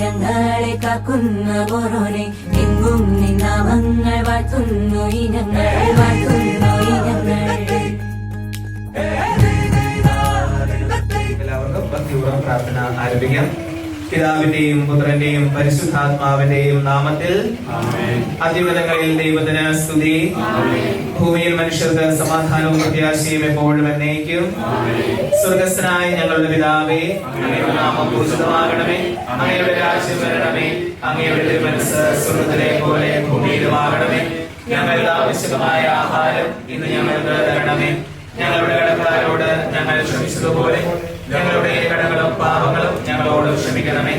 ഞങ്ങളെ കാക്കുന്ന ഓരോനെ എങ്ങും നിന്നാമങ്ങൾ വാഴ്ത്തുന്നു ഈ ഞങ്ങൾ വാഴ്ത്തുന്നു ഈ ഞങ്ങൾ. എല്ലാവർക്കും ഭക്തിപൂർവ്വം പ്രാർത്ഥന ആരംഭിക്കാം. പിതാവിന്റെയും പുത്രന്റെയും പരിശുദ്ധാത്മാവിന്റെയും നാമത്തിൽ അത്യുന്നതങ്ങളിൽ ദൈവത്തിന് സ്തുതി. ഭൂമിയിൽ മനുഷ്യർക്ക് സമാധാനവും പ്രത്യാശയും എപ്പോഴും എന്നേക്കും. സ്വർഗസ്ഥനായ ഞങ്ങളുടെ പിതാവേ, അങ്ങയുടെ നാമം പൂജിതമാകണമേ, അങ്ങയുടെ രാജ്യം വരണമേ, അങ്ങയുടെ തിരുമനസ്സ് സ്വർഗത്തിലെ പോലെ ഭൂമിയിലുമാകണമേ. ഞങ്ങളുടെ ആവശ്യമായ ആഹാരം ഇന്ന് ഞങ്ങൾക്ക് തരണമേ. ഞങ്ങളുടെ കടക്കാരോട് ഞങ്ങൾ ക്ഷമിച്ചതുപോലെ ഞങ്ങളുടെ കടങ്ങളും പാപങ്ങളും ഞങ്ങളോട് ക്ഷമിക്കണമേ.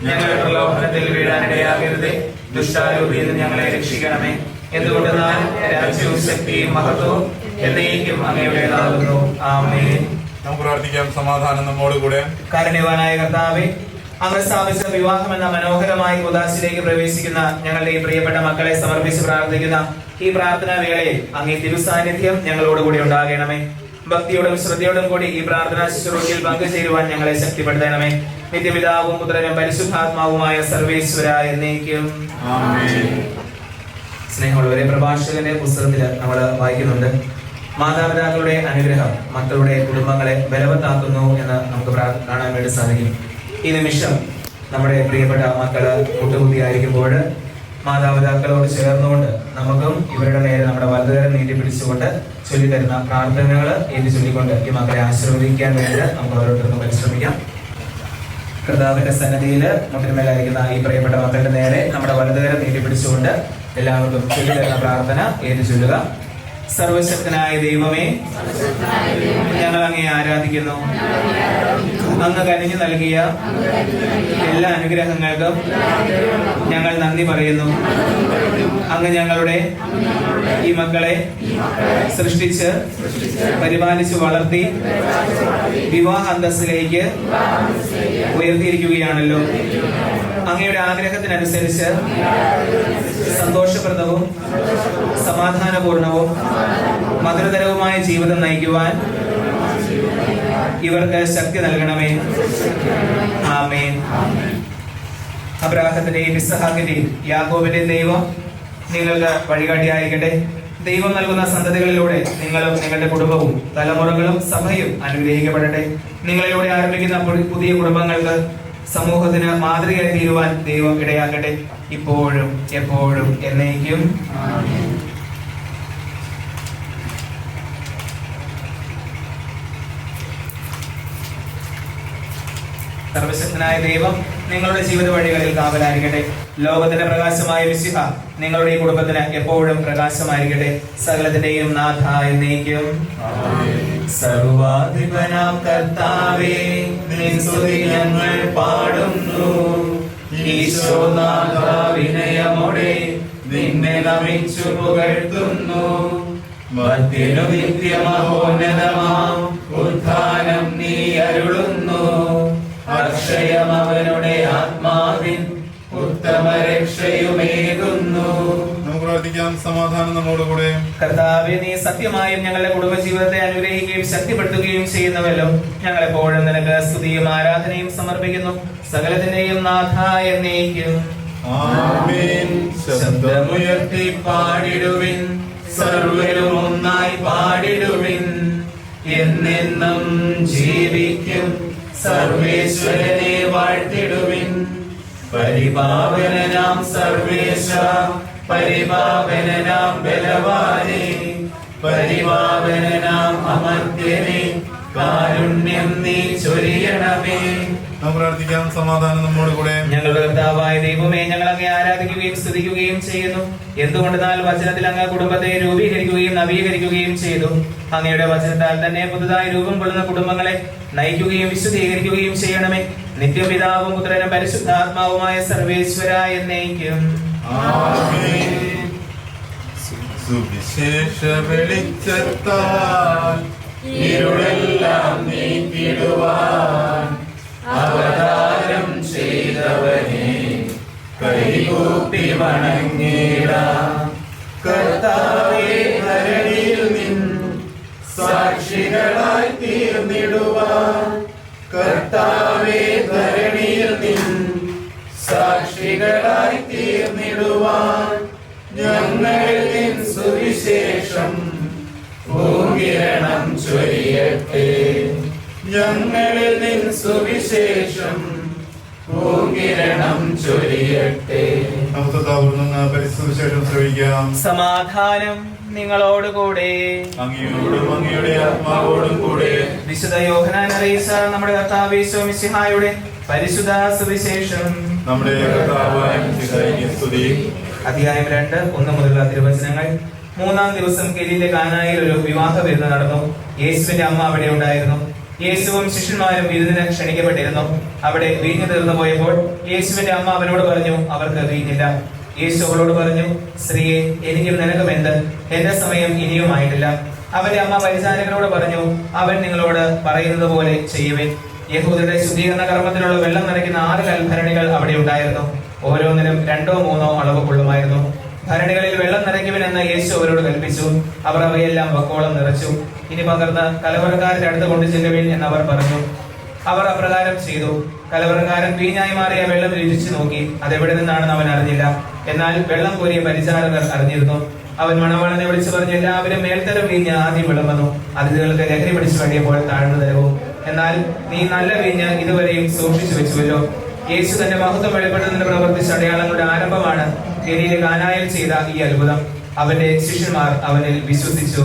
ഞങ്ങളുടെ പ്രലോഭനത്തിൽ വീഴാനിടയാകരുതേ, ദുഷ്ടാരൂപിയിൽ നിന്ന് ഞങ്ങളെ രക്ഷിക്കണമേ. എന്തുകൊണ്ടെന്നാൽ രാജ്യവും ശക്തിയും മഹത്വവും എന്നേക്കും അങ്ങയുടേതാകുന്നു. ആമേൻ. നമുക്ക് പ്രാർത്ഥിക്കാം. സമാധാനം നമ്മോട് കൂടെ. കാരുണ്യവാനായ കർത്താവേ, അങ്ങ് സ്ഥാപിച്ച വിവാഹം എന്ന മനോഹരമായ ഉദാശയിലേക്ക് പ്രവേശിക്കുന്ന ഞങ്ങളുടെ ഈ പ്രിയപ്പെട്ട മക്കളെ സമർപ്പിച്ച് പ്രാർത്ഥിക്കുന്ന ഈ പ്രാർത്ഥനാ വേളയിൽ അങ്ങേ തിരുസാന്നിധ്യം ഞങ്ങളോട് കൂടി ഉണ്ടാകണമേ. ഭക്തിയോടും ശ്രദ്ധയോടും കൂടി ഈ പ്രാർത്ഥനാ ശുശ്രൂഷയിൽ പങ്കുചേരുവാൻ ഞങ്ങളെ ശക്തിപ്പെടുത്തണമേ. നിത്യപിതാവും പുത്രനും പരിശുദ്ധാത്മാവുമായ സർവേശ്വര എന്നേക്കും. സ്നേഹമുള്ളവരെ, പ്രഭാഷകന്റെ പുസ്തകത്തിൽ നമ്മൾ വായിക്കുന്നുണ്ട്, മാതാപിതാക്കളുടെ അനുഗ്രഹം മക്കളുടെ കുടുംബങ്ങളെ ബലവത്താക്കുന്നു എന്ന് നമുക്ക് കാണാൻ വേണ്ടി സാധിക്കും. ഈ നിമിഷം നമ്മുടെ പ്രിയപ്പെട്ട മക്കള് മുട്ടുകുത്തിയായിരിക്കുമ്പോൾ മാതാപിതാക്കളോട് ചേർന്നുകൊണ്ട് നമുക്കും ഇവരുടെ നേരെ നമ്മുടെ വലതുകരം നീട്ടിപ്പിടിച്ചുകൊണ്ട് ചൊല്ലിത്തരുന്ന പ്രാർത്ഥനകൾ ഏറ്റി ചൊല്ലിക്കൊണ്ട് ഈ മക്കളെ ആശീർവദിക്കാൻ വേണ്ടി നമുക്ക് ഓരോരുത്തർക്കും പരിശ്രമിക്കാം. കർത്താവിന്റെ സന്നിധിയിൽ മുട്ടിന്മേലായിരിക്കുന്ന ഈ പ്രിയപ്പെട്ട മക്കളുടെ നേരെ നമ്മുടെ വലതുകരം നീട്ടിപ്പിടിച്ചുകൊണ്ട് എല്ലാവർക്കും ചൊല്ലിത്തരുന്ന പ്രാർത്ഥന ഏറ്റി ചൊല്ലുക. സർവശക്തനായ ദൈവമേ, ഞങ്ങൾ അങ്ങയെ ആരാധിക്കുന്നു. അങ്ങ് കനിഞ്ഞു നൽകിയ എല്ലാ അനുഗ്രഹങ്ങൾക്കും ഞങ്ങൾ നന്ദി പറയുന്നു. അങ്ങ് ഞങ്ങളുടെ ഈ മക്കളെ സൃഷ്ടിച്ച് പരിപാലിച്ചു വളർത്തി വിവാഹ അന്തസ്സിലേക്ക് ഉയർത്തിയിരിക്കുകയാണല്ലോ. അങ്ങയുടെ ആഗ്രഹത്തിനനുസരിച്ച് സന്തോഷപ്രദവും സമാധാനപൂർണവും മധുരതരവുമായ ജീവിതം നയിക്കുവാൻ ഇവർക്ക് ശക്തി നൽകണമേ. ആമേൻ. അബ്രാഹത്തിന്റെയും ഇസ്ഹാക്കിന്റെയും യാക്കോബിന്റെയും ദൈവം നിങ്ങൾക്ക് വഴികാട്ടിയായിരിക്കട്ടെ. ദൈവം നൽകുന്ന സന്തതികളിലൂടെ നിങ്ങളും നിങ്ങളുടെ കുടുംബവും തലമുറകളും സഭയും അനുഗ്രഹിക്കപ്പെടട്ടെ. നിങ്ങളിലൂടെ ആരംഭിക്കുന്ന പുതിയ കുടുംബങ്ങൾക്ക് സമൂഹത്തിന് മാതൃകയായി തീരുവാൻ ദൈവം ഇടയാക്കട്ടെ, ഇപ്പോഴും എപ്പോഴും എന്നേക്കും. സർവശക്തനായ ദൈവം നിങ്ങളുടെ ജീവിത വഴികളിൽ കാവലായിരിക്കട്ടെ. ലോകത്തിന്റെ പ്രകാശമായ മിശിഹ നിങ്ങളുടെ ഈ കുടുംബത്തിന് എപ്പോഴും പ്രകാശമായിരിക്കട്ടെ. സകലത്തിന്റെയും നാഥ എന്നേക്കും. സർവാധിപനാം കർത്താവേ, നിൻ സ്തുതി ഞങ്ങൾ പാടുന്നു. ഈശോനാഥ, വിനയമോടെ നിന്നെ നമിച്ചു പുകഴ്ത്തുന്നു. മധ്യനു നിത്യമഹോന്നതമാം ഉത്ഥാനം നീ അരുളുന്നു. അക്ഷയം അവനുടെ ആത്മാവിൻ ഉത്തമ രക്ഷയുമേകുന്നു. നമുക്ക് പ്രാർത്ഥിക്കാം. സമാധാനം നമ്മോട് കൂടെ. കർത്താവേ, നീ സത്യമായും ഞങ്ങളുടെ കുടുംബജീവിതത്തെ അനുഗ്രഹിക്കുകയും ശക്തിപ്പെടുത്തുകയും ചെയ്യുന്നവല്ലോ. ഞങ്ങളെപ്പോഴും നിനക്ക് സ്തുതിയും ആരാധനയും സമർപ്പിക്കുന്നു. സകലത്തിന്റെയും നാഥ എന്നേക്കും. ആമേൻ. ശബ്ദമുയർത്തി പാടിടുവിൻ, സർവ്വരും ഒന്നായി പാടിടുവിൻ. എന്നെന്നും ജീവിക്കും സർവേശ്വരനെ വാഴ്ത്തിടുവിൻ. പരിപാവനനാം സർവേശ, പരിപാവനനാം ബലവാനെ, പരിപാവനനാം അമർത്യനെ, കാരുണ്യം നീ ചൊരിയണമേ. നാം പ്രാർത്ഥിക്കാം. സമാധാനം നമ്മോട് കൂടെ. ഞങ്ങളുടെ കർത്താവായ ദൈവമേ, ഞങ്ങൾ അങ്ങേ ആരാധിക്കുകയും സ്തുതിക്കുകയും ചെയ്യുന്നു. എന്തുകൊണ്ടെന്നാൽ വചനത്തിൽ അങ്ങ് കുടുംബത്തെ രൂപീകരിക്കുകയും നവീകരിക്കുകയും ചെയ്തു. അങ്ങയുടെ വചനത്താൽ തന്നെ പുതുതായി രൂപം കൊള്ളുന്ന കുടുംബങ്ങളെ നയിക്കുകയും വിശുദ്ധീകരിക്കുകയും ചെയ്യണമേ. നിത്യപിതാവും പുത്രനും പരിശുദ്ധാത്മാവുമായ സർവേശ്വര എന്നേക്കും. സുവിശേഷ വെളിച്ചത്താൽ ഇരുളെല്ലാം നീക്കിടുവാൻ അവതാരം ചെയ്തവനെ കൈകൂപ്പി വണങ്ങിടാം. കർത്താവേ, ധരണിയിൽ നിൻ സാക്ഷികളായി തീർന്നിടുവാൻ. കർത്താവേ, ധരണിയിൽ നിൻ മക്കളായി തീർന്നിടുവാൻ ഞങ്ങളിൽ നിൻ സുവിശേഷം പൂങ്കിരണം ചൊരിയട്ടെ. ഞങ്ങളിൽ നിൻ സുവിശേഷം പൂങ്കിരണം ചൊരിയട്ടെ. നമുക്ക് താഴ്ന്ന പരിശുദ്ധവിശേഷം ശ്രവിക്കാം. സമാധാനം നിങ്ങളോടുകൂടെ. അങ്ങയോടും അങ്ങയുടെ ആത്മാവോടും കൂടെ. വിശുദ്ധ യോഹന്നാൻ അറിയിച്ച നമ്മുടെ കർത്താവ് യേശു മിശിഹായുടെ പരിശുദ്ധ സുവിശേഷം. നമ്മുടെ കർത്താവായ മിശിഹായ്ക്ക് സ്തുതി. അധ്യായം 2 1 മുതലുള്ള തിരുവചനങ്ങൾ. 3-ാം ദിവസം ഗലീലിലെ കാനായിൽ ഒരു വിവാഹ വിരുന്ന് നടന്നു. യേശുവിന്റെ അമ്മ അവിടെ ഉണ്ടായിരുന്നു. യേശുവും ശിഷ്യന്മാരും വിരുന്നിന് ക്ഷണിക്കപ്പെട്ടിരുന്നു. അവിടെ വീഞ്ഞു തീർന്നു പോയപ്പോൾ യേശുവിന്റെ അമ്മ അവനോട് പറഞ്ഞു, അവർക്ക് വീഞ്ഞില്ല. യേശു അവളോട് പറഞ്ഞു, സ്ത്രീയെ, എനിക്കും നിനക്കും എന്ത്? എന്റെ സമയം ഇനിയുമായിട്ടില്ല. അവന്റെ അമ്മ പരിചാരകരോട് പറഞ്ഞു, അവൻ നിങ്ങളോട് പറയുന്നത് പോലെ ചെയ്യുവിൻ. യഹൂദരുടെ ശുദ്ധീകരണ കർമ്മത്തിനുള്ള വെള്ളം നിറയ്ക്കുന്ന 6 കൽഭരണികൾ അവിടെ ഉണ്ടായിരുന്നു. ഓരോന്നിനും 2-3 അളവ് കൊള്ളുമായിരുന്നു. ഭരണികളിൽ വെള്ളം നിറയ്ക്കുവിനെന്ന് യേശു അവരോട് കൽപ്പിച്ചു. അവർ അവയെല്ലാം വക്കോളം നിറച്ചു. ഇനി പകർന്ന് കലവറക്കാരുടെ അടുത്ത് കൊണ്ടു ചെല്ലുവിൻ എന്നവർ പറഞ്ഞു. അവർ അപ്രകാരം ചെയ്തു. കലവറക്കാരൻ വീഞ്ഞായി മാറിയ വെള്ളം രുചിച്ചു നോക്കി. അതെവിടെ നിന്നാണെന്ന് അവൻ അറിഞ്ഞില്ല. എന്നാൽ വെള്ളം കോരിയ പരിചാരകർ അറിഞ്ഞിരുന്നു. അവൻ മണവാളനെ വിളിച്ചു പറഞ്ഞു, എല്ലാവരും മേൽത്തരം വീഞ്ഞ് ആദ്യം വിളമ്പുന്നു, അതിഥികൾക്ക് ലഹരി പിടിച്ചു വേണ്ടിയപ്പോൾ താഴ്ന്നു തരവും. എന്നാൽ നീ നല്ല വീഞ്ഞ് ഇതുവരെയും സൂക്ഷിച്ചു വെച്ചുവല്ലോ. യേശു തന്റെ മഹത്വം വെളിപ്പെടുത്തുന്നതിന് പ്രവർത്തിച്ച അടയാളങ്ങളുടെ ആരംഭമാണ് ഗലീല കാനായിൽ ചെയ്ത ഈ അത്ഭുതം. അവന്റെ ശിഷ്യന്മാർ അവനിൽ വിശ്വസിച്ചു.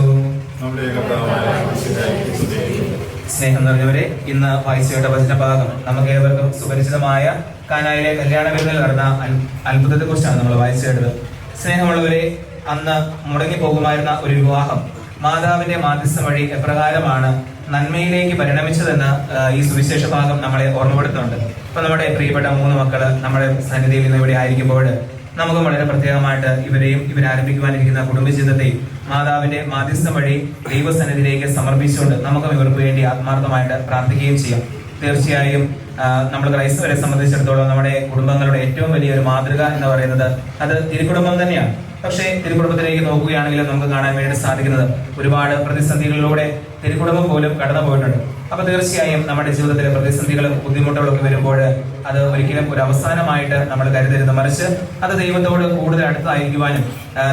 സ്നേഹം നിറഞ്ഞവരെ, ഇന്ന് വായിച്ചയുടെ വചനഭാഗം നമുക്ക് ഏവർക്കും സുപരിചിതമായ കാനായിലെ കല്യാണ വിരുന്നിൽ നടന്ന അത്ഭുതത്തെ കുറിച്ചാണ് നമ്മൾ വായിച്ചു കേട്ടത്. സ്നേഹമുള്ളവരെ, അന്ന് മുടങ്ങിപ്പോകുമായിരുന്ന ഒരു വിവാഹം മാതാവിന്റെ മാധ്യസ്ഥം വഴി എപ്രകാരമാണ് നന്മയിലേക്ക് പരിണമിച്ചതെന്ന് ഈ സുവിശേഷ ഭാഗം നമ്മളെ ഓർമ്മപ്പെടുത്തുന്നുണ്ട്. അപ്പൊ നമ്മുടെ പ്രിയപ്പെട്ട 3 മക്കള് നമ്മുടെ സന്നിധിയിൽ നിന്ന് ഇവിടെ ആയിരിക്കുമ്പോൾ നമുക്ക് വളരെ പ്രത്യേകമായിട്ട് ഇവരെയും ഇവരാരംഭിക്കുവാനിരിക്കുന്ന കുടുംബജീവിതത്തെയും മാതാവിന്റെ മാധ്യസ്ഥം വഴി ദൈവസന്നിധിയിലേക്ക് സമർപ്പിച്ചുകൊണ്ട് നമുക്ക് ഇവർക്ക് വേണ്ടി ആത്മാർത്ഥമായിട്ട് പ്രാർത്ഥിക്കുകയും ചെയ്യാം. തീർച്ചയായും നമ്മൾ ക്രൈസ്തവരെ സംബന്ധിച്ചിടത്തോളം നമ്മുടെ കുടുംബങ്ങളുടെ ഏറ്റവും വലിയൊരു മാതൃക എന്ന് പറയുന്നത് അത് തിരുക്കുടുംബം തന്നെയാണ്. പക്ഷേ തിരുക്കുടുംബത്തിലേക്ക് നോക്കുകയാണെങ്കിൽ നമുക്ക് കാണാൻ വേണ്ടി സാധിക്കുന്നത് ഒരുപാട് പ്രതിസന്ധികളിലൂടെ തിരുക്കുടുംബം പോലും കടന്നു പോയിട്ടുണ്ട്. അപ്പൊ തീർച്ചയായും നമ്മുടെ ജീവിതത്തിലെ പ്രതിസന്ധികളും ബുദ്ധിമുട്ടുകളൊക്കെ വരുമ്പോൾ അത് ഒരിക്കലും ഒരു അവസാനമായിട്ട് നമ്മൾ കരുതരുത്. മറിച്ച് അത് ദൈവത്തോട് കൂടുതൽ അടുത്തായിരിക്കുവാനും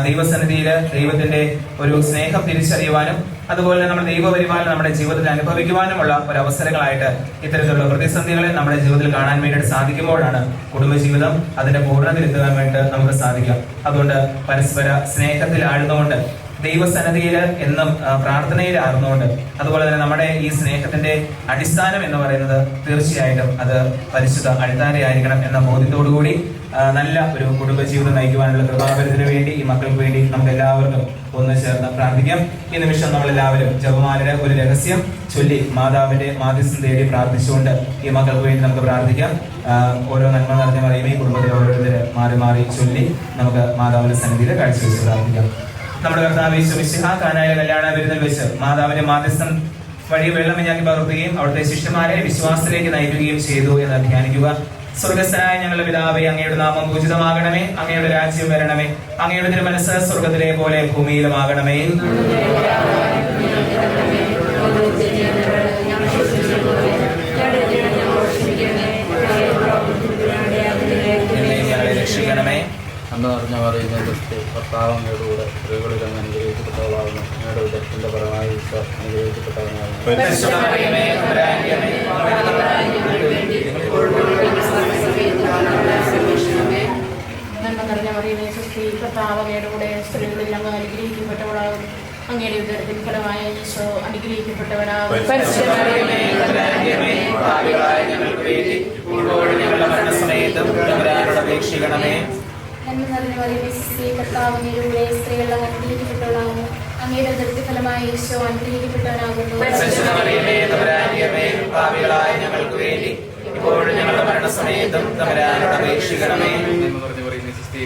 ദൈവസന്നിധിയിൽ ദൈവത്തിന്റെ ഒരു സ്നേഹം തിരിച്ചറിയുവാനും അതുപോലെ നമ്മൾ ദൈവപരിപാലനം നമ്മുടെ ജീവിതത്തിൽ അനുഭവിക്കുവാനുമുള്ള ഒരു അവസരങ്ങളായിട്ട് ഇത്തരത്തിലുള്ള പ്രതിസന്ധികളെ നമ്മുടെ ജീവിതത്തിൽ കാണാൻ വേണ്ടിയിട്ട് സാധിക്കുമ്പോഴാണ് കുടുംബജീവിതം അതിന്റെ പൂർണ്ണതയിലെത്താൻ വേണ്ടി നമുക്ക് സാധിക്കാം. അതുകൊണ്ട് പരസ്പര സ്നേഹത്തിൽ ആഴ്ന്നുകൊണ്ട് ദൈവസന്നിധിയിൽ എന്നും പ്രാർത്ഥനയിൽ ആർന്നുകൊണ്ട് അതുപോലെ തന്നെ നമ്മുടെ ഈ സ്നേഹത്തിന്റെ അടിസ്ഥാനം എന്ന് പറയുന്നത് തീർച്ചയായിട്ടും അത് പരിശുദ്ധ അൾത്താരയായിരിക്കണം എന്ന ബോധ്യത്തോടുകൂടി നല്ല ഒരു കുടുംബജീവിതം നയിക്കുവാനുള്ള കൃപാവരത്തിന് വേണ്ടി ഈ മക്കൾക്ക് വേണ്ടി നമുക്ക് എല്ലാവർക്കും ഒന്ന് ചേർന്ന് പ്രാർത്ഥിക്കാം. ഈ നിമിഷം നമ്മളെല്ലാവരും ജപമാലയുടെ ഒരു രഹസ്യം ചൊല്ലി മാതാവിന്റെ മാധ്യസ്ഥം തേടി പ്രാർത്ഥിച്ചുകൊണ്ട് ഈ മക്കൾക്ക് വേണ്ടി നമുക്ക് പ്രാർത്ഥിക്കാം. ഓരോ നന്മ നിറഞ്ഞ പറയുമ്പോൾ ഈ കുടുംബത്തിലെ ഓരോരുത്തരെ മാറി മാറി ചൊല്ലി നമുക്ക് മാതാവിന്റെ സന്നിധിയിൽ കാഴ്ചവെച്ച് പ്രാർത്ഥിക്കാം. നമ്മുടെ കർത്താവ് യേശു മിശിഹാ കാനായിലെ കല്യാണ വിരുന്നിൽ വെച്ച് മാതാവിന്റെ മാധ്യസ്ഥം വഴി വെള്ളം വീഞ്ഞാക്കി പകർത്തുകയും അവിടുത്തെ ശിഷ്യന്മാരെ വിശ്വാസത്തിലേക്ക് നയിക്കുകയും ചെയ്തു എന്ന് ധ്യാനിക്കുക. സ്വർഗസ്ഥനായ ഞങ്ങളുടെ പിതാവേ, അങ്ങയുടെ നാമം പൂജിതമാകണമേ. അങ്ങയുടെ രാജ്യം വരണമേ. അങ്ങയുടെ തിരുമനസ്സ് സ്വർഗത്തിലെ പോലെ ഭൂമിയിലുമാകണമേ. ഞങ്ങളെ രക്ഷിക്കണമേ. അന്ന് അറിഞ്ഞ പറയുന്ന ഭർത്താവ് അങ്ങയുടെ കൂടെ സ്ത്രീകളിൽ അങ്ങ് അനുഗ്രഹിക്കപ്പെട്ടവളാകുന്നു. അങ്ങയുടെ ഉദരത്തിന്റെ പരമായ ഈശോ അനുഗ്രഹിക്കപ്പെട്ടവനാകുന്നു. നന്മ നിറഞ്ഞ മറിയമേ, സുസ്തി, കർത്താവ് അങ്ങയുടെ കൂടെ സ്ത്രീകളിൽ അങ്ങ് അനുഗ്രഹിക്കപ്പെട്ടവളാകുന്നു. അങ്ങയുടെ ഉദരത്തിൻ ഫലമായ ഈശോ അനുഗ്രഹിക്കപ്പെട്ടവനാകുന്നു. നന്മ നിറഞ്ഞ മറിയമേ, സുസ്തി, കർത്താവ് അങ്ങയുടെ കൂടെ സ്ത്രീകളിൽ അങ്ങ് അനുഗ്രഹിക്കപ്പെട്ടവളാകുന്നു. അങ്ങയുടെ ഉദരത്തിൻ ഫലമായ ഈശോ അനുഗ്രഹിക്കപ്പെട്ടവനാകുന്നു.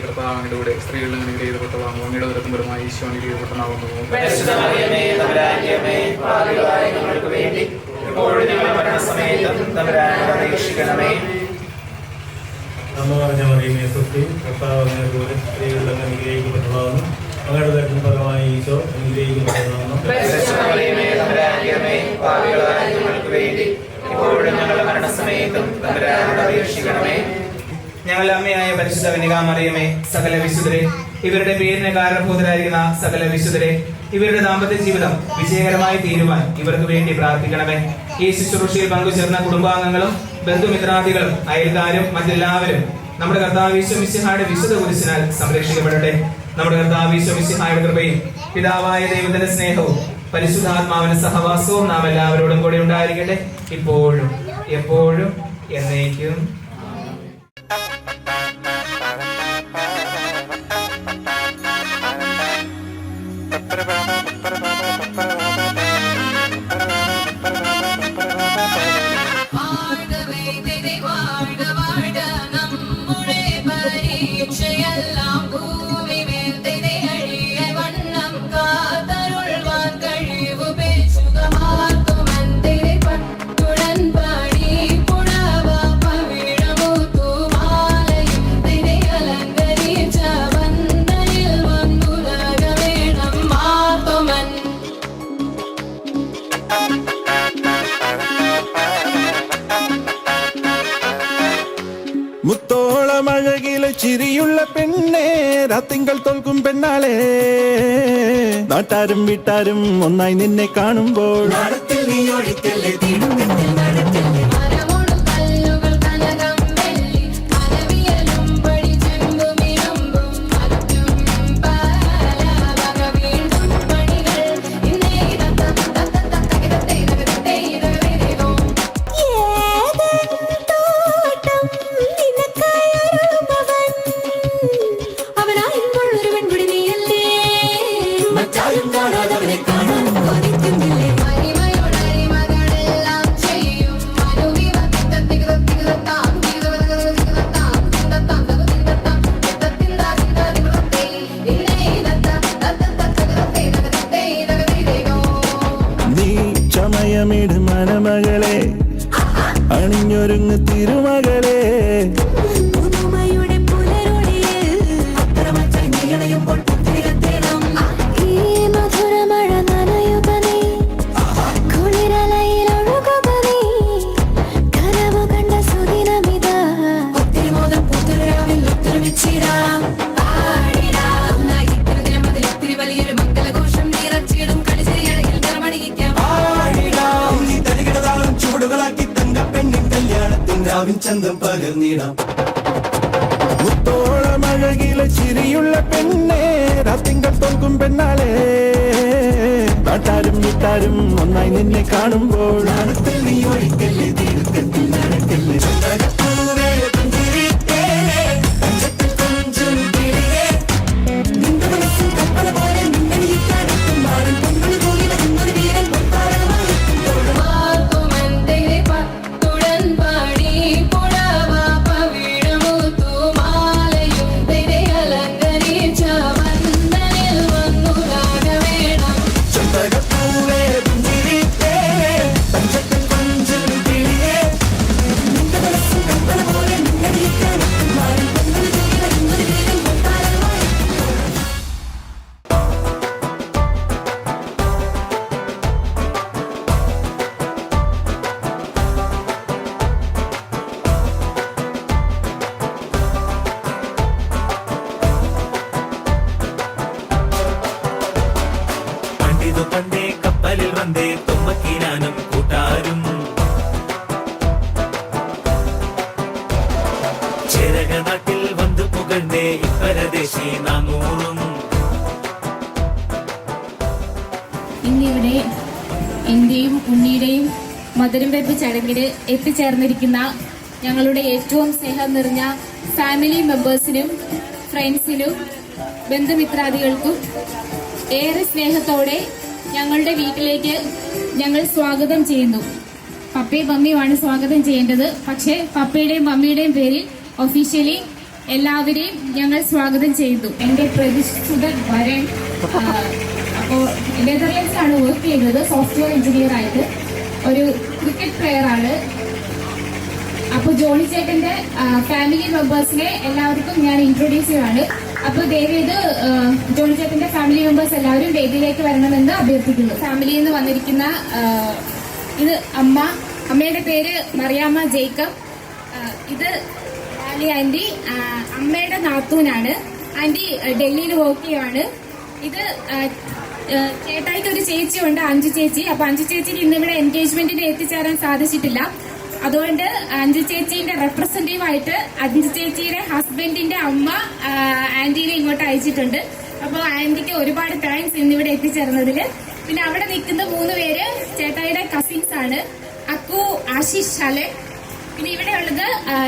കർത്താവിലൂടെ സ്ത്രീകളിൽ അനുഗ്രഹിക്കപ്പെട്ടവളാകുന്നു. അങ്ങയുടെ ഉദരത്തിൻ ഫലമായ ഈശോ അനുഗ്രഹിക്കപ്പെട്ടവനാകുന്നു. നന്മ നിറഞ്ഞ മറിയമേ, സുസ്തി, കർത്താവ് അങ്ങയുടെ കൂടെ സ്ത്രീകളിൽ അങ്ങ് അനുഗ്രഹിക്കപ്പെട്ടവളാകുന്നു. അങ്ങയുടെ ഉദരത്തിൻ ഫലമായ ഈശോ അനുഗ്രഹിക്കപ്പെട്ടവനാകുന്നു. ഞങ്ങളുടെ അമ്മയായ പരിശുദ്ധ കന്യകാമറിയമേ, സകല വിശുദ്ധരെ, ഇവരുടെ പേരിന് കാരണഭൂതരായിരിക്കുന്ന സകല വിശുദ്ധരെ, ഇവരുടെ ദാമ്പത്യ ജീവിതം വിജയകരമായി തീരുവാൻ ഇവർക്ക് വേണ്ടി പ്രാർത്ഥിക്കണമേ. ഈ ശുശ്രൂഷയിൽ പങ്കുചേർന്ന കുടുംബാംഗങ്ങളും ബന്ധുമിത്രാദികളും അയൽക്കാരും മറ്റെല്ലാവരും നമ്മുടെ കർത്താവ് ഈശോ മിശിഹായുടെ വിശുദ്ധ കുരിശിനാൽ സംരക്ഷിക്കപ്പെടട്ടെ. നമ്മുടെ കർത്താവ് ഈശോ മിശിഹായുടെ കൃപയും പിതാവായ ദൈവത്തിന്റെ സ്നേഹവും പരിശുദ്ധാത്മാവിന്റെ സഹവാസവും നാം എല്ലാവരോടും കൂടി ഉണ്ടായിരിക്കട്ടെ, ഇപ്പോഴും എപ്പോഴും എന്നേക്കും. മുത്തോളമഴകിലെ ചിരിയുള്ള പെണ്ണേ, രാത്തിങ്കൾ തോൽക്കും പെണ്ണാളെ, നാട്ടാരും വീട്ടാരും ഒന്നായി നിന്നെ കാണുമ്പോൾ ചമയമിട് മനമകളെ, അണിഞ്ഞൊരുങ്ങ് തിരുമകളെ, ചന്തം പകർന്നിടാം. മുത്തോളമഴകിലെ ചിരിയുള്ള പെണ്ണേ, രാത്തിങ്കൾ തോൽക്കും പെണ്ണാളെ, നാട്ടാരും വീട്ടാരും ഒന്നായി നിന്നെ കാണുമ്പോൾ നീ ഒഴിക്കല്ലേ, തീർക്കത്തിൽ നടക്കല്ലേ. പണ്ടേ കപ്പലിൽ വന്നേ തുമ്മക്കിനാനും കൂട്ടാരും ചേരക നാട്ടിൽ വന്ന് പുകഴ്ന്നേ ഇപ്പരദേശി നാനൂറും. ഇന്നിവിടെ എന്റെയും ഉണ്ണിയുടെയും മധുരം വെപ്പ് ചടങ്ങിന് എത്തിച്ചേർന്നിരിക്കുന്ന ഞങ്ങളുടെ ഏറ്റവും സ്നേഹം നിറഞ്ഞ ഫാമിലി മെമ്പേഴ്സിനും ഫ്രണ്ട്സിനും ബന്ധുമിത്രാദികൾക്കും ഏറെ സ്നേഹത്തോടെ ഞങ്ങളുടെ വീട്ടിലേക്ക് ഞങ്ങൾ സ്വാഗതം ചെയ്യുന്നു. പപ്പയും മമ്മിയുമാണ് സ്വാഗതം ചെയ്യേണ്ടത്, പക്ഷേ പപ്പയുടെയും മമ്മിയുടെയും പേരിൽ ഒഫീഷ്യലി എല്ലാവരെയും ഞങ്ങൾ സ്വാഗതം ചെയ്യുന്നു. എൻ്റെ പ്രതിഷ്ഠിത വരൻ അപ്പോൾ നെതർലൻഡ്സിലാണ് വർക്ക് ചെയ്യുന്നത്, സോഫ്റ്റ്വെയർ എഞ്ചിനീയർ ആയിട്ട്. ഒരു ക്രിക്കറ്റ് പ്ലെയർ ആണ്. അപ്പോൾ ജോണി ചേട്ടന്റെ ഫാമിലി മെമ്പേഴ്സിനെ എല്ലാവർക്കും ഞാൻ ഇൻട്രൊഡ്യൂസ് ചെയ്യുകയാണ്. അപ്പോൾ ദയവേത് ജോണി ചേട്ടന്റെ ഫാമിലി മെമ്പേഴ്സ് എല്ലാവരും വേദിയിലേക്ക് വരണമെന്ന് അഭ്യർത്ഥിക്കുന്നു. ഫാമിലിയിൽ നിന്ന് വന്നിരിക്കുന്ന ഇത് അമ്മയുടെ പേര് മറിയാമ്മ ജേക്കബ്. ഇത് ഷാലി ആന്റി അമ്മയുടെ നാത്തൂനാണ്. ആന്റി ഡൽഹിയിൽ വർക്ക് ചെയ്യുവാണ്. ഇത് ചേട്ടായിക്ക് ഒരു ചേച്ചിയുണ്ട്, അഞ്ചു ചേച്ചി. അപ്പൊ അഞ്ചു ചേച്ചിക്ക് ഇന്നിവിടെ എൻഗേജ്മെന്റിന് എത്തിച്ചേരാൻ സാധിച്ചിട്ടില്ല. അതുകൊണ്ട് അഞ്ചു ചേച്ചീന്റെ റെപ്രസെന്റേറ്റീവ് ആയിട്ട് അഞ്ചു ചേച്ചിയുടെ ഹസ്ബൻഡിന്റെ അമ്മ ആന്റീനെ ഇങ്ങോട്ട് അയച്ചിട്ടുണ്ട്. അപ്പോൾ ആന്റിക്ക് ഒരുപാട് താങ്ക്സ് ഇന്നിവിടെ എത്തിച്ചേർന്നതിൽ. പിന്നെ അവിടെ നിൽക്കുന്ന 3 പേര് ചേട്ടായിയുടെ കസിൻസ് ആണ്, അക്കു, ആശിഷ്, ശാലൻ. പിന്നെ ഇവിടെ ഉള്ളത്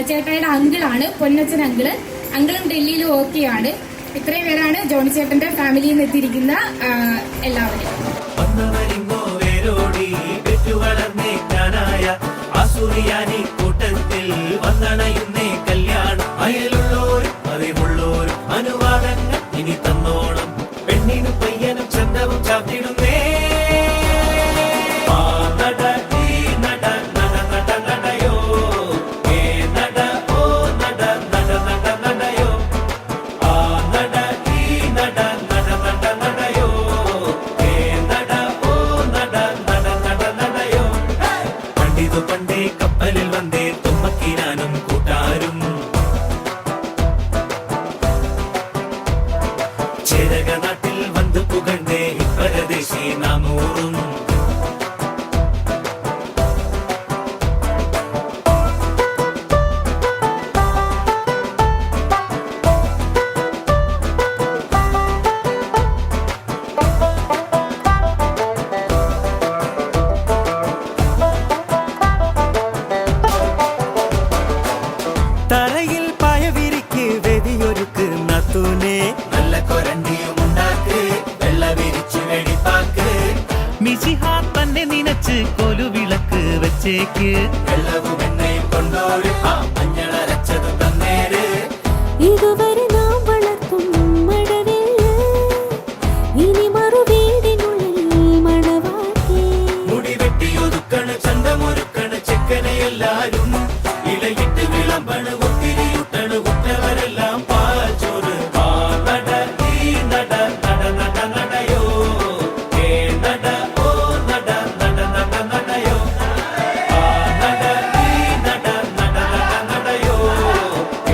ചേട്ടായിയുടെ അങ്കിളാണ്, പൊന്നച്ചൻ അങ്കിള്. അങ്കിളും ഡൽഹിയിൽ വർക്ക് ചെയ്യുകയാണ്. ഇത്രയും പേരാണ് ജോണി ചേട്ടന്റെ ഫാമിലിയിൽ നിന്ന് എത്തിയിരിക്കുന്ന എല്ലാവരും. കൂട്ടത്തിൽ വന്നണയുന്നേ കല്യാണം അയലുള്ളോരും അറിവുള്ളോരും അനുവാദങ്ങൾ ഇനി തന്നോണം പെണ്ണിനും പയ്യനും ചന്തവും ചാത്തിടുന്നേ കപ്പലിൽ വന്നേ തുമ്മക്കിനാനും കൂട്ടാരും ചേരക നാട്ടിൽ വന്ന് പുകഴ്ന്നേ ഇപ്പരദേശി നാമൂറും തറയിൽ പായവിരിക്ക് വെതിയൊരുക്ക് നത്തൂനെ നല്ല കൊരണ്ടിയും ഉണ്ടാക്ക് വെള്ള വിരിച്ചു വെടിപ്പാക്ക് മിശിഹാ തന്നെ നിനച്ച് കൊലുവിളക്ക് വെച്ചേക്ക് വെള്ളവും എണ്ണയും കൊണ്ടോര് മഞ്ഞളരച്ചത് തന്നേര് ഇതുവരെ നാം വളർത്തും മഴവില്ല് ഇനി മറുവീടിനുള്ളിൽ മണവാട്ടി മുടി വെട്ടിയൊതുക്കണ് ചന്തമൊരുക്കണ് ചെക്കനെ എല്ലാരും ഇലയിട്ട് വിളമ്പണ് ഒത്തിരിയുട്ടണ് ഉറ്റവരെല്ലാം പാച്ചോറ് നട ഈ നട നട നട നടയോ ഏ നട ഓ നട നട നട നടയോ ആ നട ഈ നട നട നട നടയോ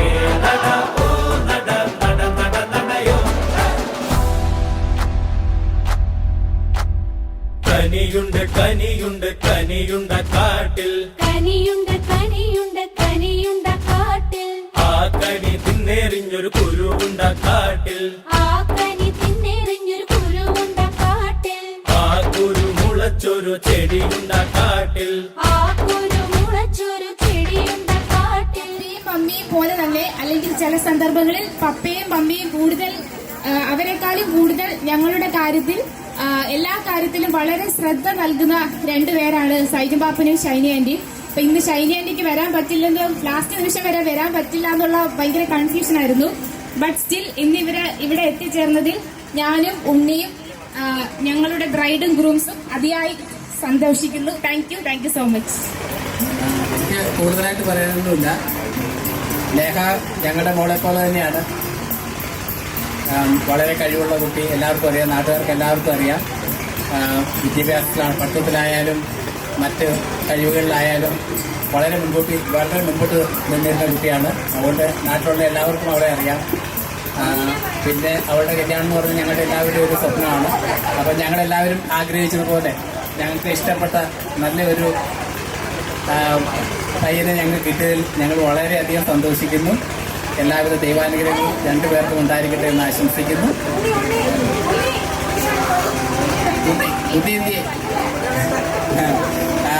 ഏ നട ഓ നട നട നട നടയോ കനിയുണ്ട് കനിയുണ്ട് കനിയുണ്ട കാട്ടിൽ കനിയുണ്ട് കനിയുണ്ട് കനിയുണ്ട കാട്ടിൽ ആ കനി തിന്നെറിഞ്ഞൊരു കുരുവുണ്ട കാട്ടിൽ ആ കനി തിന്നെറിഞ്ഞൊരു കുരുവുണ്ട കാട്ടിൽ ആ കുരു മുളച്ചൊരു ചെടിയുണ്ട കാട്ടിൽ ആ കുരു മുളച്ചൊരു ചെടിയുണ്ട കാട്ടിൽ. മമ്മിയും പോലെ തന്നെ അല്ലെങ്കിൽ ചില സന്ദർഭങ്ങളിൽ പപ്പയും മമ്മിയും കൂടുതൽ അവരെക്കാളും കൂടുതൽ ഞങ്ങളുടെ കാര്യത്തിൽ എല്ലാ കാര്യത്തിലും വളരെ ശ്രദ്ധ നൽകുന്ന 2 പേരാണ് സൈജൻ പാപ്പനും ഷൈനി ആന്റിയും. അപ്പൊ ഇന്ന് ഷൈനി ആന്റിക്ക് വരാൻ പറ്റില്ലെന്നും ലാസ്റ്റ് നിമിഷം വരെ വരാൻ പറ്റില്ല എന്നുള്ള ഭയങ്കര കൺഫ്യൂഷൻ ആയിരുന്നു. ബട്ട് സ്റ്റിൽ ഇന്ന് ഇവിടെ എത്തിച്ചേർന്നതിൽ ഞാനും ഉണ്ണിയും ഞങ്ങളുടെ ബ്രൈഡും ഗ്രൂംസും അതിയായി സന്തോഷിക്കുന്നു. Thank you so much. എനിക്ക് കൂടുതലായിട്ട് പറയാനൊന്നുമില്ല. ലേഖ ഞങ്ങളുടെ മോളെ പോലെ തന്നെയാണ്. വളരെ കഴിവുള്ള കുട്ടി, എല്ലാവർക്കും അറിയാം, നാട്ടുകാർക്ക് എല്ലാവർക്കും അറിയാം. വിദ്യാഭ്യാസത്തിലാണ്, പഠിത്തത്തിലായാലും മറ്റ് കഴിവുകളിലായാലും വളരെ മുൻപോട്ട് നിന്നിരുന്ന കുട്ടിയാണ്. അതുകൊണ്ട് നാട്ടിലുള്ള എല്ലാവർക്കും അവളെ അറിയാം. പിന്നെ അവളുടെ കല്യാണം എന്ന് പറഞ്ഞാൽ ഞങ്ങളുടെ എല്ലാവരുടെയും ഒരു സ്വപ്നമാണ്. അപ്പം ഞങ്ങളെല്ലാവരും ആഗ്രഹിച്ചതുപോലെ ഞങ്ങൾക്ക് ഇഷ്ടപ്പെട്ട നല്ലൊരു പയ്യനെ ഞങ്ങൾക്ക് കിട്ടിയതിൽ ഞങ്ങൾ വളരെയധികം സന്തോഷിക്കുന്നു. എല്ലാവിധ ദൈവാനുഗ്രഹങ്ങളും 2 പേർക്കും ഉണ്ടായിരിക്കട്ടെ എന്ന് ആശംസിക്കുന്നു.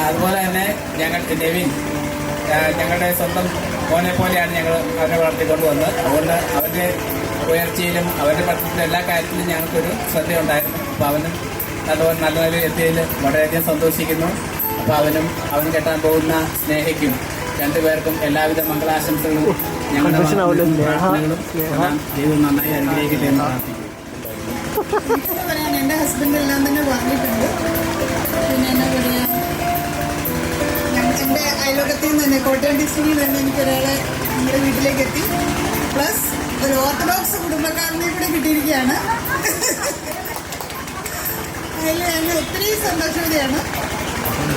അതുപോലെ തന്നെ ഞങ്ങൾ നെവിൻ ഞങ്ങളുടെ സ്വന്തം മോനെ പോലെയാണ് ഞങ്ങൾ അവനെ വളർത്തിക്കൊണ്ട് വന്നത്. അതുകൊണ്ട് അവൻ്റെ ഉയർച്ചയിലും അവരുടെ പഠിത്തത്തിലും എല്ലാ കാര്യത്തിലും ഞങ്ങൾക്കൊരു ശ്രദ്ധയുണ്ടായിരുന്നു. അപ്പോൾ അവനും നല്ല നിലയിൽ എത്തിയതിൽ വളരെയധികം സന്തോഷിക്കുന്നു. അപ്പോൾ അവൻ കെട്ടാൻ പോകുന്ന സ്നേഹയ്ക്കും 2 പേർക്കും എല്ലാവിധ മംഗളാശംസകളും ഞങ്ങളുടെ പ്രാർത്ഥനകളും ദൈവം നന്നായി അനുഗ്രഹിക്കട്ടെ എന്ന് പ്രാർത്ഥിക്കുന്നു. എൻ്റെ ഹസ്ബൻഡ് എല്ലാം തന്നെ പറഞ്ഞിട്ടുണ്ട്. പിന്നെ എന്നാ പറയുക, എൻ്റെ അയലോകത്തിൽ നിന്ന് തന്നെ കോട്ടയം ഡിസ്ട്രിക്റ്റിൽ തന്നെ എനിക്കൊരാളെ നമ്മുടെ വീട്ടിലേക്ക് എത്തി. പ്ലസ് ഒരു ഓർത്തഡോക്സ് കുടുംബക്കാരനെ കൂടെ കിട്ടിയിരിക്കുകയാണ്. അതിൽ ഞങ്ങൾ ഒത്തിരി സന്തോഷവതിയാണ്.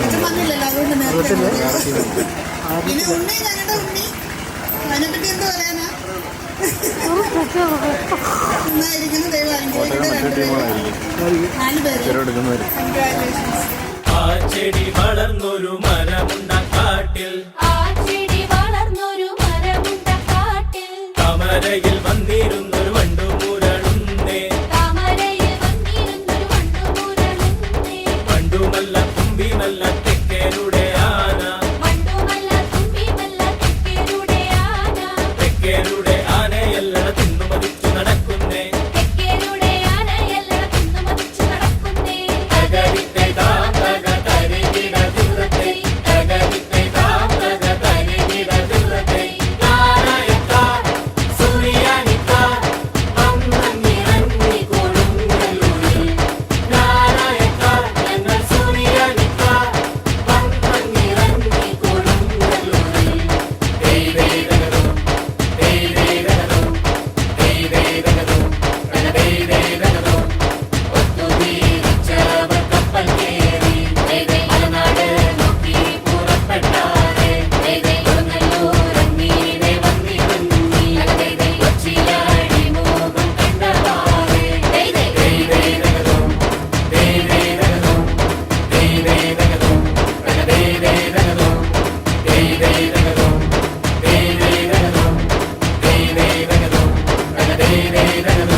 അച്ഛൻ വന്നില്ലല്ലോ, അതുകൊണ്ട് നേരത്തെ. പിന്നെ ഉണ്ണി, ഞങ്ങളുടെ ഉണ്ണി അതിനെപ്പറ്റി എന്ത് പറയാനാ? നന്നായിരിക്കുന്നു. ദൈവം അനുഗ്രഹിക്കട്ടെ. 4 പേര്. കൺഗ്രാജുലേഷൻസ്. ആ ചെടി വളർന്നൊരു മരമുണ്ട കാട്ടിൽ, ആ ചെടി വളർന്നൊരു മരമുണ്ട കാട്ടിൽ, കമരയിൽ വന്നിരുന്നൊരു വണ്ടുമുരളുന്നേ, താമരയിൽ വന്നിരുന്നൊരു വണ്ടുമുരളുന്നേ, വണ്ടുമല്ല തുമ്പിമല്ല തെക്കേരുടെ ആന, വണ്ടുമല്ല തുമ്പിമല്ല തെക്കേരുടെ ആന, തെക്കേരുടെ ആനയെല്ലട തിന്നുമതിച്ചു നടക്കുന്നേ, തെക്കേരുടെ ആനയെല്ലട തിന്നുമതിച്ചു നടക്കുന്നേ. തകരിത്തെ താതക തരികിട ദുരത്തെ, തകരിത്തെ താതക തരികിട ദുരത്തെ, താരയത്ത സൂര്യാനിത്ത വന്നങ്ങിറങ്ങി കൊടുങ്ങല്ലൂരിൽ, താരയത്ത ഞങ്ങൾ സൂര്യാനിത്ത വന്നങ്ങിറങ്ങി കൊടുങ്ങല്ലൂരിൽ. ദൈവൈതകതോ ദൈവൈതകതോ ദൈവൈതകതോ ദൈവൈതകതോ ഒത്തുതീരിച്ചവർ കപ്പൽ കേറി മലനാട് നോക്കി പുറപ്പെട്ടാരെ, കൊടുങ്ങല്ലൂരങ്ങീരെ വന്നിറങ്ങി കൊച്ചിയിലാടി മുഖം കണ്ടവാറെ. ദൈവൈതകതോ ദൈവൈതകതോ ദൈവൈതകതോ ദൈവൈതകതോ ദൈവൈതകതോ ദൈവൈതകതോ ദൈവൈതകതോ ദൈവൈതകതോ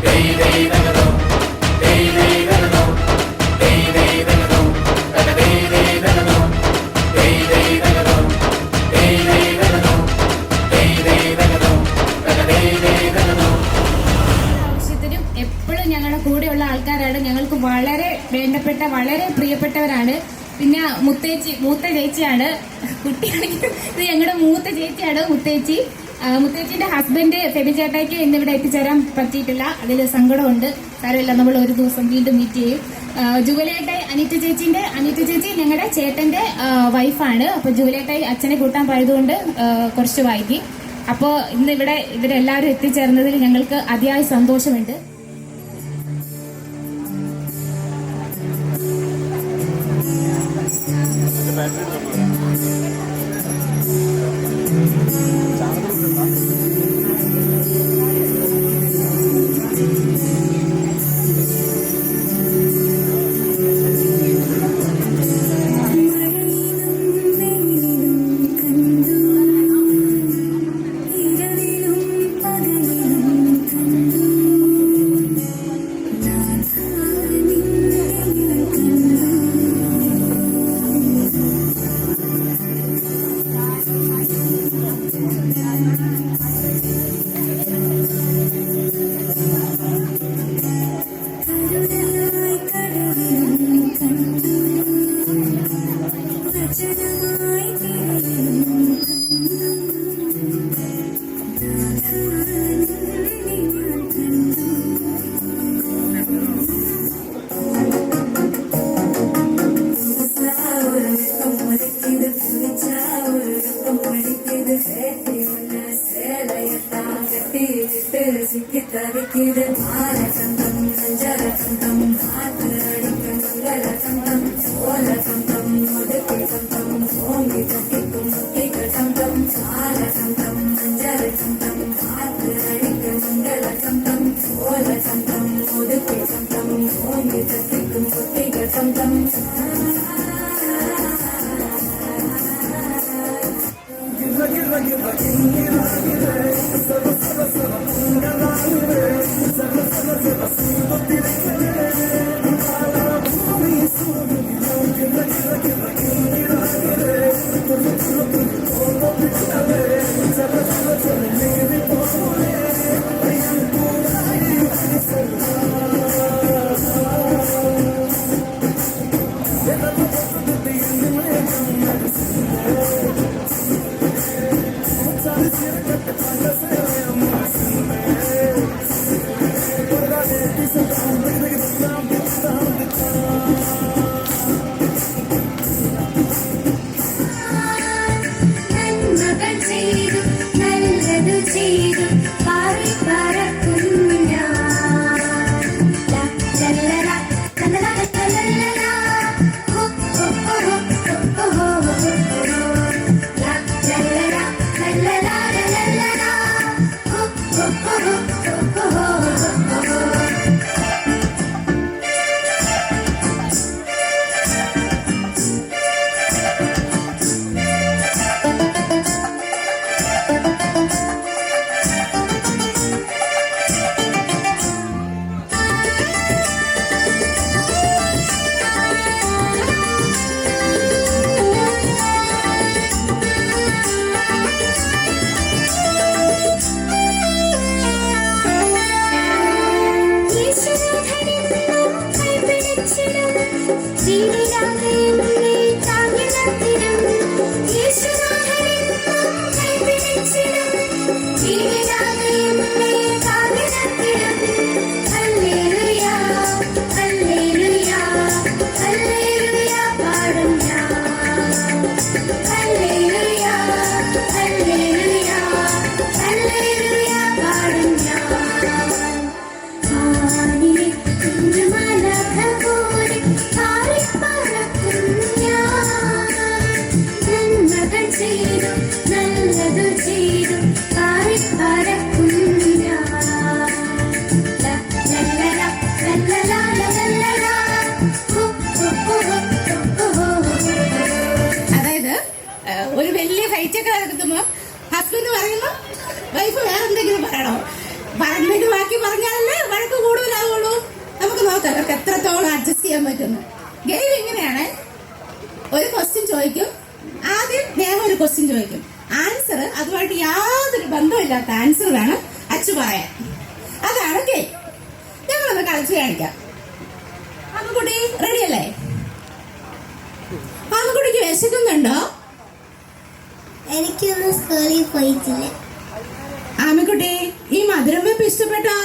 ദൈവൈതകതോ ദൈവൈതകതോ ദൈവൈതകതോ ദൈവൈതകതോ ദൈവൈതകതോ ദൈവൈതകതോ ദൈവൈതകതോ ദൈവൈതകതോ. ആവശ്യത്തിനും എപ്പോഴും ഞങ്ങളുടെ കൂടെയുള്ള ആൾക്കാരാണ്. ഞങ്ങൾക്ക് വളരെ വേണ്ടപ്പെട്ട, വളരെ പ്രിയപ്പെട്ടവരാണ്. പിന്നെ മൂത്ത ചേച്ചിയാണ്. കുട്ടിയാണെങ്കിൽ ഇത് ഞങ്ങളുടെ മൂത്ത ചേച്ചിയാണ് മുത്തേച്ചി. മുത്തേച്ചിന്റെ ഹസ്ബൻഡ് ഫെബി ചേട്ടായിക്ക് ഇന്നിവിടെ എത്തിച്ചേരാൻ പറ്റിയിട്ടില്ല. അതിൽ സങ്കടമുണ്ട്. സാരമില്ല, നമ്മൾ ഒരു ദിവസം വീണ്ടും മീറ്റ് ചെയ്യും. ജുവലേട്ടായി അനിറ്റ ചേച്ചി ഞങ്ങളുടെ ചേട്ടന്റെ വൈഫാണ്. അപ്പൊ ജുവലേട്ടായി അച്ഛനെ കൂട്ടാൻ പോയതുകൊണ്ട് കുറച്ച് വൈകി. അപ്പോൾ ഇന്ന് ഇവിടെ ഇവരെല്ലാവരും എത്തിച്ചേർന്നതിൽ ഞങ്ങൾക്ക് അതിയായ സന്തോഷമുണ്ട്. Give അതായത് ഒരു വലിയ ഫൈറ്റൊക്കെ നടക്കുമ്പോ ഹസ്ബൻഡ് പറയുമ്പോ വൈഫ് വേറെ എന്തെങ്കിലും പറയണോ? പറഞ്ഞിട്ട് ബാക്കി പറഞ്ഞാലല്ലേ വഴക്ക് കൂടുതലാവുള്ളൂ. നമുക്ക് നോക്കാം അവർക്ക് എത്രത്തോളം അഡ്ജസ്റ്റ് ചെയ്യാൻ പറ്റുന്നു. ഗെയിം ഇങ്ങനെയാണ്, ഒരു ക്വസ്റ്റ്യൻ ചോദിക്കും, ആദ്യം ഞാൻ ഒരു ക്വസ്റ്റ്യൻ ചോദിക്കും, ആൻസർ അതുമായിട്ട് യാതൊരു ബന്ധമില്ലാത്ത ആൻസർ വേണം അച്ചു പറയാൻ. അതാണ് ഗെയിം. ഞങ്ങളൊന്ന് കളിച്ച് കാണിക്കാം. ആമക്കുട്ടി റെഡിയല്ലേ? ആമക്കുട്ടിക്ക് വിശക്കുന്നുണ്ടോ? എനിക്കൊന്നും സ്കൂളിൽ പോയിട്ടില്ല. ആമക്കുട്ടി ഈ മധുരം വെപ്പ് ഇഷ്ടപ്പെട്ടോ?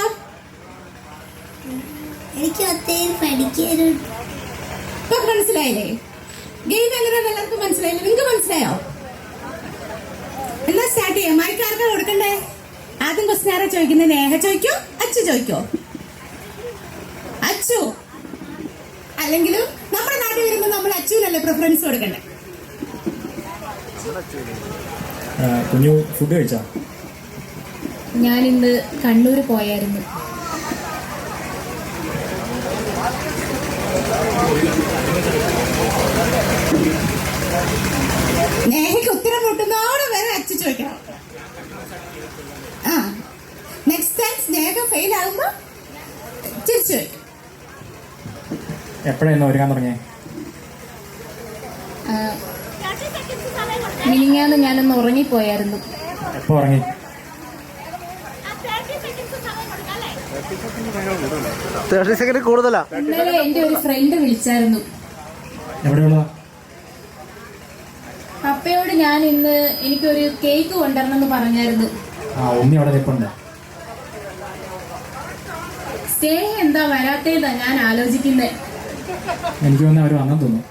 എനിക്ക് ഒത്തിരി പഠിക്കാനുണ്ട്. ഇപ്പൊ മനസ്സിലായില്ലേ? ഗെയിം എങ്ങനെയാണെന്ന് എല്ലാവർക്കും മനസ്സിലായില്ലേ? നിങ്ങൾക്ക് മനസ്സിലായോ? എന്നാ സ്റ്റാർട്ട് ചെയ്യാം. മൈക്കാർക്ക് കൊടുക്കണ്ടേ? ആദ്യം ക്വസ്റ്റ്യൻ ആരാ ചോദിക്കുന്നത്? നേഹ ചോദിക്കോ അച്ചു ചോദിക്കോ? അച്ചു. അല്ലെങ്കിലും നമ്മുടെ നാട്ടിൽ വരുമ്പോൾ നമ്മൾ അച്ചുവിനല്ലേ പ്രിഫറൻസ് കൊടുക്കണ്ടേ? കുഞ്ഞു ഫുഡ് കഴിച്ചാ? ഞാൻ ഇന്ന് കണ്ണൂർ പോയായിരുന്നു. നേഹയ്ക്ക് ഉത്തരം മുട്ടുന്നോടെ വരെ അച്ചു ചോദിക്കണം. ആ നെക്സ്റ്റ് ടൈം സ്നേഹ ഫെയിൽ ആകുമ്പോ തിരിച്ചു വയ്ക്കും. എപ്പോഴായിരുന്നു ഒരുങ്ങാൻ തുടങ്ങിയേ? മിനിങ്ങാന്ന് ഞാനൊന്ന് ഉറങ്ങിപ്പോയായിരുന്നു. എപ്പോ ഉറങ്ങി? ഇന്നലെ എന്റെ ഒരു ഫ്രണ്ട് വിളിച്ചായിരുന്നു. എവിടെയുള്ള? അപ്പയോട് ഞാൻ ഇന്ന് എനിക്കൊരു കേക്ക് കൊണ്ടുവരണമെന്ന് പറഞ്ഞായിരുന്നു. ഉണ്ണി അവിടെ നിൽപ്പുണ്ട്. സ്നേഹ എന്താ വരാത്തേതാ ഞാൻ ആലോചിക്കുന്നത്. എനിക്ക് തോന്നുന്നു അവർ വന്നു തോന്നുന്നു.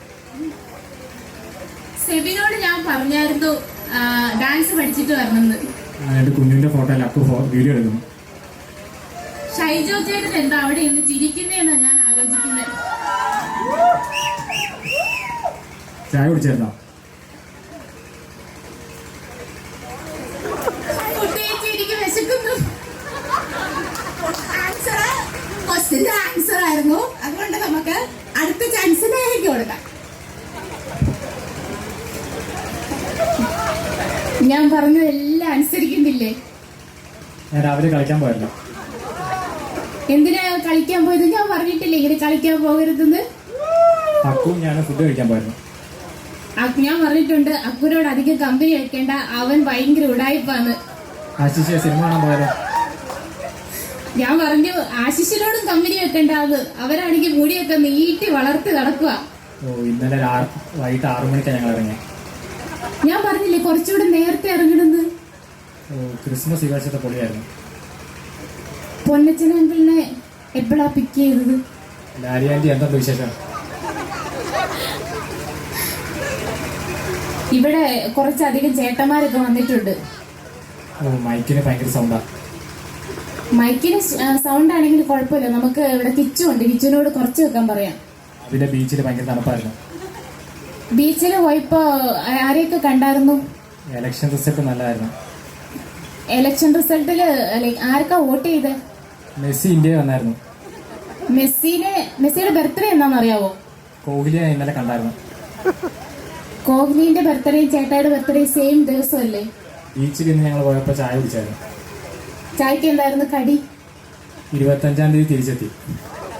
സെബിനോട് ഞാൻ പറഞ്ഞായിരുന്നു ഡാൻസ് പഠിച്ചിട്ട് വരണമെന്ന്. എന്റെ കുഞ്ഞിന്റെ ഫോട്ടോ അല്ല അപ്പൊ വീഡിയോ എടുക്കുന്നു. ഷൈജോ ചേട്ടൻ എന്താ അവിടെ ഇന്ന് ചിരിക്കുന്നേന്നാ ഞാൻ ആലോചിക്കുന്നത്. ചായ കുടിച്ചായിരുന്നോ? കുട്ടിയേച്ചി എനിക്ക് വിശക്കുന്നു. ക്വസ്റ്റ്യന്റെ ആൻസർ ആയിരുന്നു. അതുകൊണ്ട് നമുക്ക് അടുത്ത ചാൻസ് നേരിട്ട് കൊടുക്കാം. ഞാൻ പറഞ്ഞതെല്ലാം അനുസരിക്കുന്നില്ലേ? ഞാൻ രാവിലെ കളിക്കാൻ പോയല്ലോ. എന്തിനാ കളിക്കാൻ പോയത്? ഞാൻ പറഞ്ഞിട്ടില്ലേ ഇങ്ങനെ കളിക്കാൻ പോകരുതെന്ന്. അക്കും ഞാൻ ഫുഡ് കഴിക്കാൻ പോയിരുന്നു. ഞാൻ പറഞ്ഞിട്ടുണ്ട് അക്കുനോട് അധികം കമ്പനി വെക്കേണ്ട, അവൻ ഭയങ്കര ഉടായിപ്പാന്ന്. ആശിഷ് സിനിമ കാണാൻ പോയാലോ? ഞാൻ പറഞ്ഞു ആശിഷിനോടും കമ്പനി വെക്കേണ്ടത്, അവരാണെങ്കിൽ മുടിയൊക്കെ നീട്ടി വളർത്തി നടക്കുക. ഇന്നലെ വൈകിട്ട് 6 മണിക്കാണ് ഞങ്ങൾ ഇറങ്ങിയത്. ഞാൻ പറഞ്ഞില്ലേ കുറച്ചുകൂടെ നേരത്തെ ഇറങ്ങണമെന്ന്. ക്രിസ്മസ് ഈ വർഷത്തെ പൊളിയായിരുന്നു. പൊന്നച്ചൻ അങ്കിളിനെ എപ്പോഴാ പിക്ക് ചെയ്തത്? ലാലി ആന്റി എന്താ വിശേഷം? ഇവിടെ കുറച്ചധികം ചേട്ടന്മാരൊക്കെ വന്നിട്ടുണ്ട്. മൈക്കിന് ഭയങ്കര സൗണ്ടാ. മൈക്കിന് സൗണ്ട് ആണെങ്കിൽ കുഴപ്പമില്ല, നമുക്ക് ഇവിടെ കിച്ചുണ്ട്, കിച്ചുവിനോട് കുറച്ച് വെക്കാൻ പറയാം. അതിലെ ബീച്ചിൽ ഭയങ്കര തണുപ്പായിരുന്നു. ബീച്ചിൽ പോയപ്പോ ആരെയൊക്കെ കണ്ടായിരുന്നു? ഇലക്ഷൻ റിസൾട്ട് നല്ലതായിരുന്നു. ഇലക്ഷൻ റിസൾട്ടില് ആർക്കാ വോട്ട് ചെയ്തേ? മെസ്സി ഇന്ത്യ വന്നായിരുന്നു. മെസ്സിയുടെ ബർത്ത്ഡേ എന്നാന്ന് അറിയാവോ? കോഹ്ലിയെ ഇന്നലെ കണ്ടായിരുന്നു. കോഹ്ലിന്റെ ബർത്ത്ഡേയും ചേട്ടായുടെ ബർത്ത്ഡേ സെയിം ദിവസമല്ലേ? ബീച്ചിൽ ഇന്ന് ഞങ്ങൾ പോയപ്പോൾ ചായ കുടിച്ചായിരുന്നു. ചായക്ക് എന്തായിരുന്നു കടി? 25-ാം തീയതി തിരിച്ചെത്തി.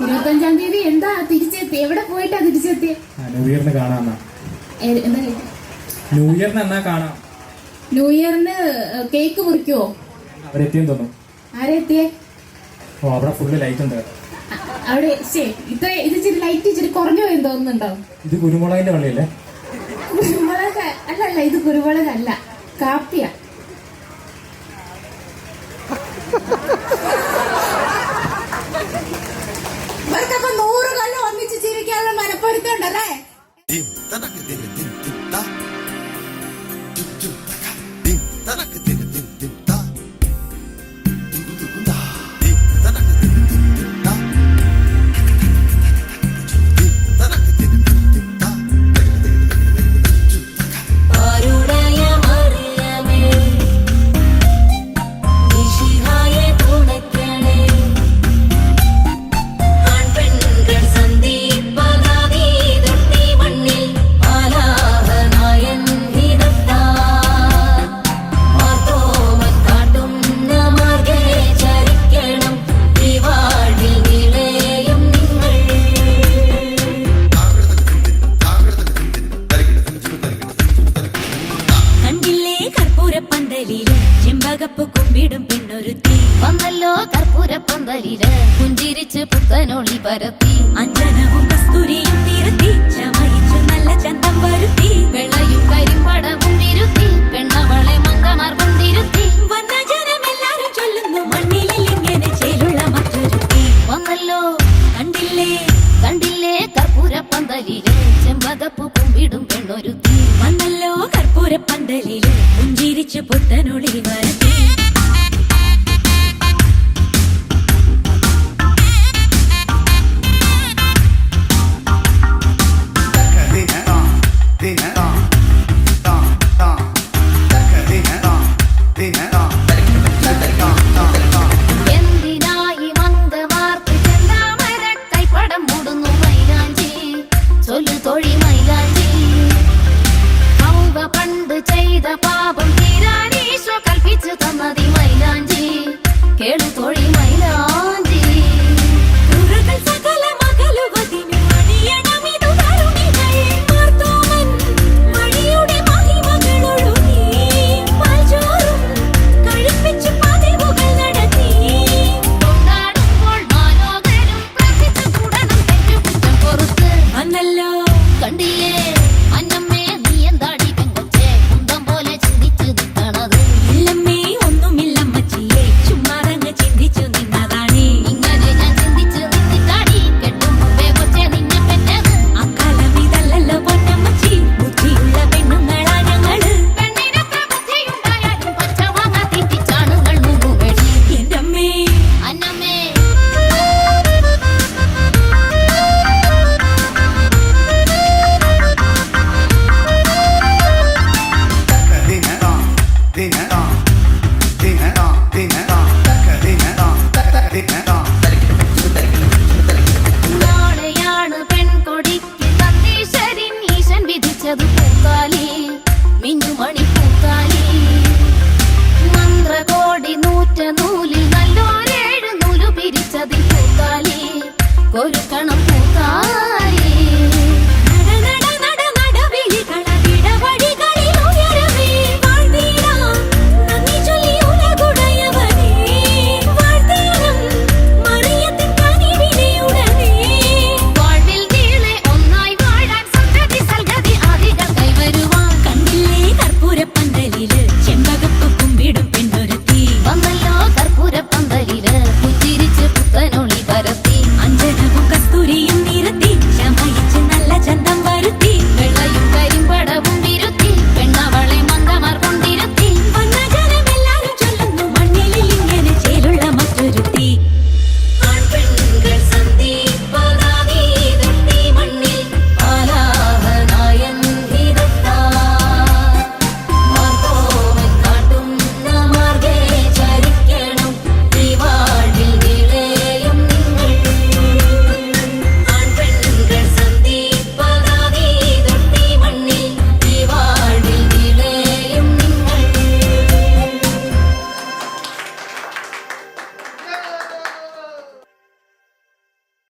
25-ാം തീയതി എന്താ തിരിച്ചെത്തി? എവിടെ പോയിട്ടാ തിരിച്ചെത്തി? ന്യൂ ഇയറിന് കാണാമെന്നാ. ന്യൂ ഇയറിന് എന്നാ കാണാം. New ഇയറിന് cake മുറിക്കുവോ? അവരെത്തിയെന്ന് തോന്നുന്നു. ആരെത്തിയേ? ഓ, അവിടെ ഫുള്ള് ലൈറ്റ് ഉണ്ട്. അവിടെ ഇത് ഇച്ചിരി ലൈറ്റ് ഇച്ചിരി കുറഞ്ഞു പോയെന്ന് തോന്നുന്നുണ്ടോ? ഇത് കുരുമുളകിന്റെ പള്ളിയല്ലേ? കുരുമുളക് അല്ലല്ല, ഇത് കുരുമുളകല്ല, കാപ്പിയാ. ഇവർക്കപ്പൊ 100 കൊല്ലം ഒന്നിച്ച് ജീവിക്കാനുള്ള മനപ്പൊരുത്തണ്ടല്ലേ? വന്നല്ലോ കർപ്പൂരപ്പന്തലില് പുഞ്ചിരിച്ച് പുത്തനൊളി പരത്തി അഞ്ജനവും കസ്തൂരിയും തിരുത്തി ചമയിച്ചു നല്ല ചന്തം വരുത്തി വെള്ളയും കരിമ്പടവും വിരുത്തി പെണ്ണവളെ മങ്കമാർഗം തിരുത്തി വന്ന ജനമെല്ലാരും ചൊല്ലുന്നു മണ്ണിലിൽ ഇങ്ങനെ ചേലുള്ള മറ്റൊരുത്തി വന്നല്ലോ കണ്ടില്ലേ കർപ്പൂരപ്പന്തലില് ചെമ്പകപ്പൂ കുമ്പിടും പെണ്ണൊരുത്തി വന്നല്ലോ കർപ്പൂരപ്പന്തലില് പുഞ്ചിരിച്ച് പുത്തനൊളി പരത്തി എന്തിനായി മന്ദമാർക്ക് ചെന്താമര കൈപ്പടം മൂടുന്നു മൈലാഞ്ചി ചൊല്ലു തൊഴി മൈലാഞ്ചി ഔവ പണ്ട് ചെയ്ത പാപം തീരാനീശോ കൽപ്പിച്ചു തന്നതി മൈലാഞ്ചി കേളു തൊഴി മൈലാഞ്ചി സകല മകളുവതിനു അണിയണമിതു തരുണികൾ മാർത്തോമൻ വഴിയുടെ മഹിമകളൊഴുകി പാൽച്ചോറും കഴിപ്പിച്ചു പതിവുകൾ നടത്തി കൊണ്ടാടുമ്പോൾ മാലോകരും പ്രാർത്ഥിച്ചു കൂടണം തെറ്റുകുറ്റം പൊറുത്ത് വന്നല്ലോ കണ്ടില്ലേ അന്നമ്മേ നീ എന്താടി പെങ്കൊച്ചേ കുന്തം പോലെ ചിന്തിച്ചു നിൽക്കണത് ഇല്ലമ്മേ ഒന്നുമില്ലമ്മച്ചിയെ ചുമ്മാതങ്ങ് ചിന്തിച്ചു നിന്നതാണേ ഇങ്ങനെ ഞാൻ ചിന്തിച്ചു നിന്നിട്ടാടി കെട്ടും മുമ്പേ കൊച്ചേ നിന്നെ പെറ്റത് അക്കാലം ഇതല്ലല്ലോ പൊന്നമ്മച്ചി ബുദ്ധിയുള്ള പെണ്ണുങ്ങളാ ഞങ്ങള് പെണ്ണിനത്ര ബുദ്ധിയുണ്ടായാലും പച്ചവാങ്ങ തെറ്റിച്ചാണുകൾ മുമ്പുവഴി എന്റെ അമ്മേ അന്നമ്മേ നാളെയാണ് പെൺകൊടിക്ക് സന്ദേശരിൻ ഈശൻ വിധിച്ചത് പൂക്കാലി മിന്നുമണി പൂക്കാലി മന്ത്രകോടി നൂറ്റ നൂലിൽ നല്ലോരേഴ് നൂലു പിരിച്ചതിൽ പൂക്കാലി കൊരുക്കണം